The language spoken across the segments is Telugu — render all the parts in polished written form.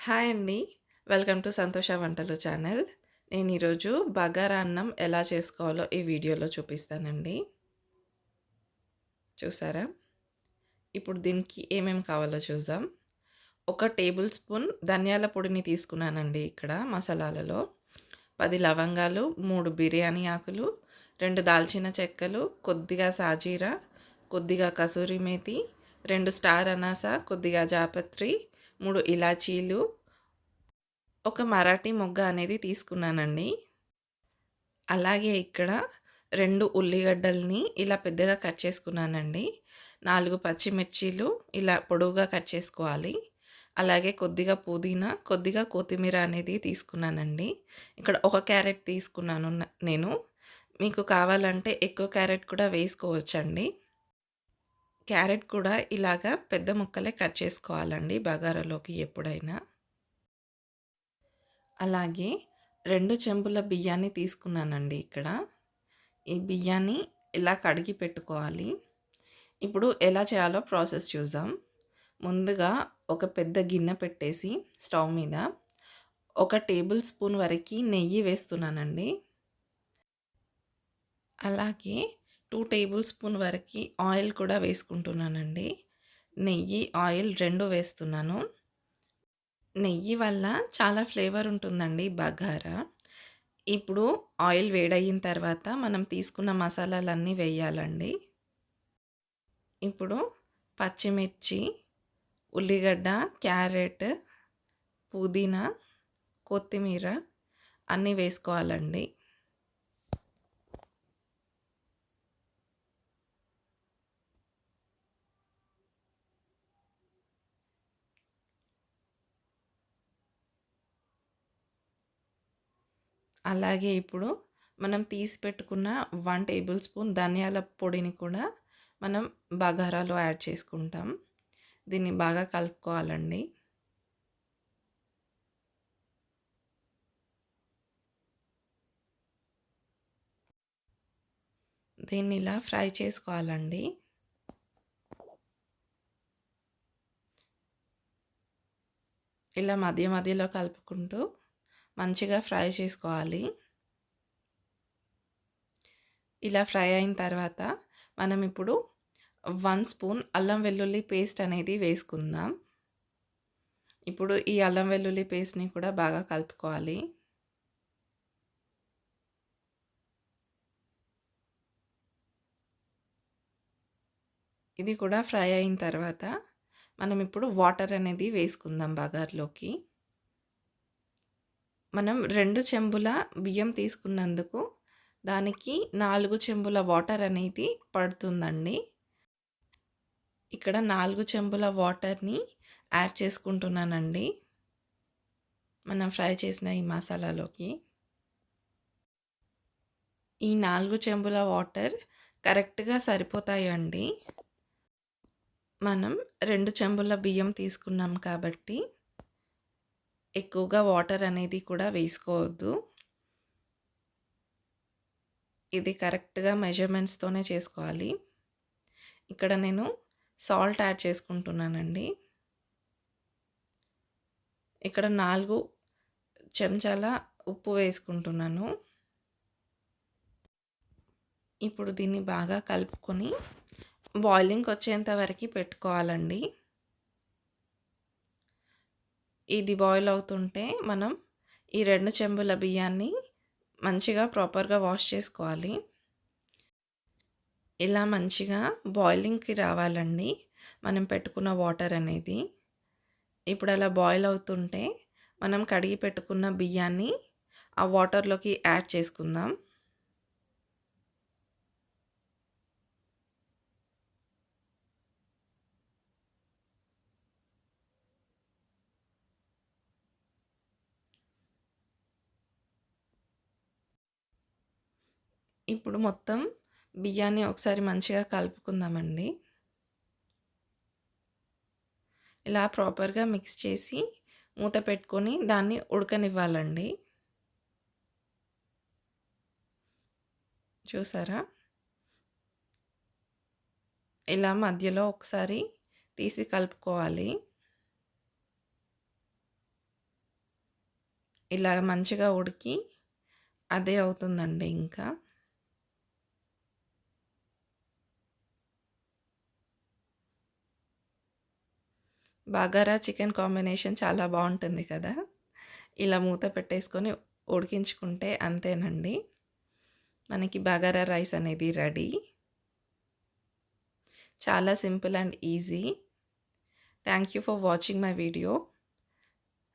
హాయ్ అండి. వెల్కమ్ టు సంతోష వంటలు ఛానల్. నేను ఈరోజు బగారా అన్నం ఎలా చేసుకోవాలో ఈ వీడియోలో చూపిస్తానండి. చూసారా? ఇప్పుడు దీనికి ఏమేమి కావాలో చూద్దాం. 1 టేబుల్ స్పూన్ ధనియాల పొడిని తీసుకున్నానండి ఇక్కడ మసాలాలలో. 10 లవంగాలు, 3 బిర్యానీ ఆకులు, 2 దాల్చిన చెక్కలు, కొద్దిగా సాజీరా, కొద్దిగా కసూరి మేతి, 2 స్టార్ అనాస, కొద్దిగా జాపత్రి, 3 ఇలాచీలు, ఒక మరాఠీ మొగ్గ అనేది తీసుకున్నానండి. అలాగే ఇక్కడ 2 ఉల్లిగడ్డల్ని ఇలా పెద్దగా కట్ చేసుకున్నానండి. 4 పచ్చిమిర్చీలు ఇలా పొడవుగా కట్ చేసుకోవాలి. అలాగే కొద్దిగా పుదీనా, కొద్దిగా కొత్తిమీర అనేది తీసుకున్నానండి. ఇక్కడ ఒక క్యారెట్ తీసుకున్నాను నేను. మీకు కావాలంటే ఎక్కువ క్యారెట్ కూడా వేసుకోవచ్చండి. క్యారెట్ కూడా ఇలాగా పెద్ద ముక్కలే కట్ చేసుకోవాలండి బగారాలోకి ఎప్పుడైనా. అలాగే 2 చెంబుల బియ్యాన్ని తీసుకున్నానండి ఇక్కడ. ఈ బియ్యాన్ని ఇలా కడిగి పెట్టుకోవాలి. ఇప్పుడు ఎలా చేయాలో ప్రాసెస్ చూద్దాం. ముందుగా ఒక పెద్ద గిన్నె పెట్టేసి స్టవ్ మీద 1 టేబుల్ స్పూన్ వరకి నెయ్యి వేస్తున్నానండి. అలాగే 2 టేబుల్ స్పూన్ వరకి ఆయిల్ కూడా వేసుకుంటున్నానండి. నెయ్యి, ఆయిల్ 2 వేస్తున్నాను. నెయ్యి వల్ల చాలా ఫ్లేవర్ ఉంటుందండి బగారా. ఇప్పుడు ఆయిల్ వేడయిన తర్వాత మనం తీసుకున్న మసాలాలన్నీ వేయాలండి. ఇప్పుడు పచ్చిమిర్చి, ఉల్లిగడ్డ, క్యారెట్, పుదీనా, కొత్తిమీర అన్నీ వేసుకోవాలండి. అలాగే ఇప్పుడు మనం తీసి పెట్టుకున్న 1 టేబుల్ స్పూన్ ధనియాల పొడిని కూడా మనం బగారాలో యాడ్ చేసుకుంటాం. దీన్ని బాగా కలుపుకోవాలండి. దీన్ని ఇలా ఫ్రై చేసుకోవాలండి. ఇలా మధ్య మధ్యలో కలుపుకుంటూ మంచిగా ఫ్రై చేసుకోవాలి. ఇలా ఫ్రై అయిన తర్వాత మనం ఇప్పుడు 1 స్పూన్ అల్లం వెల్లుల్లి పేస్ట్ అనేది వేసుకుందాం. ఇప్పుడు ఈ అల్లం వెల్లుల్లి పేస్ట్‌ని కూడా బాగా కలుపుకోవాలి. ఇది కూడా ఫ్రై అయిన తర్వాత మనం ఇప్పుడు వాటర్ అనేది వేసుకుందాం బగార్లోకి. మనం 2 చెంబుల బియ్యం తీసుకున్నందుకు దానికి 4 చెంబుల వాటర్ అనేది పడుతుందండి. ఇక్కడ 4 చెంబుల వాటర్‌ని యాడ్ చేసుకుంటున్నానండి. మనం ఫ్రై చేసిన ఈ మసాలాలోకి. ఈ 4 చెంబుల వాటర్ కరెక్ట్‌గా సరిపోతాయండి. మనం 2 చెంబుల బియ్యం తీసుకున్నాం కాబట్టి ఎక్కువగా వాటర్ అనేది కూడా వేసుకోవద్దు. ఇది కరెక్ట్‌గా మెజర్‌మెంట్స్‌తోనే చేసుకోవాలి. ఇక్కడ నేను సాల్ట్ యాడ్ చేసుకుంటున్నానండి. ఇక్కడ 4 చెంచాల ఉప్పు వేసుకుంటున్నాను. ఇప్పుడు దీన్ని బాగా కలుపుకొని బాయిలింగ్‌కి వచ్చేంత వరకు పెట్టుకోవాలండి. ఇది బాయిల్ అవుతుంటే మనం ఈ 2 చెంబుల బియ్యాన్ని మంచిగా ప్రాపర్‌గా వాష్ చేసుకోవాలి. ఇలా మంచిగా బాయిలింగ్‌కి రావాలండి మనం పెట్టుకున్న వాటర్ అనేది. ఇప్పుడు అలా బాయిల్ అవుతుంటే మనం కడిగి పెట్టుకున్న బియ్యాన్ని ఆ వాటర్‌లోకి యాడ్ చేసుకుందాం. ఇప్పుడు మొత్తం బియ్యాన్ని ఒకసారి మంచిగా కలుపుకుందామండి. ఇలా ప్రాపర్‌గా మిక్స్ చేసి మూత పెట్టుకొని దాన్ని ఉడకనివ్వాలండి. చూసారా? ఇలా మధ్యలో ఒకసారి తీసి కలుపుకోవాలి. ఇలా మంచిగా ఉడికి అదే అవుతుందండి ఇంకా. బగారా చికెన్ కాంబినేషన్ చాలా బావుంటుంది కదా! ఇలా మూత పెట్టేసుకొని ఉడికించుకుంటే అంతేనండి. మనకి బగారా రైస్ అనేది రెడీ. చాలా simple and easy. Thank you for watching my video.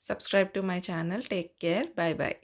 Subscribe to my channel. Take care. Bye bye.